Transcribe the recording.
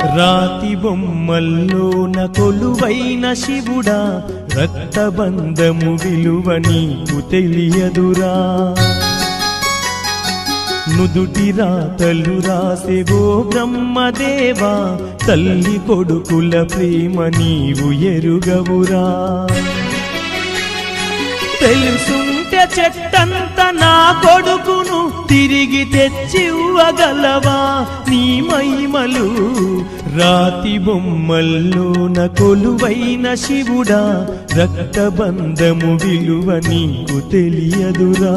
రాతి బొమ్మల్లోన కొలువైన శివుడా, రక్తబంధము విలువ నీకు తెలియదురా. నుదుటి రాతలు రాసెవో బ్రహ్మదేవా, తల్లి కొడుకుల ప్రేమ నీవు ఎరుగవురా. తెలుసుంటే చెట్టంత నా కొడుకును తిరిగి తెచ్చివ్వగలవా నీ మహిమలు. రాతి బొమ్మల్లోన కొలువైన శివుడా, రక్తబంధము విలువ నీకు తెలియదురా.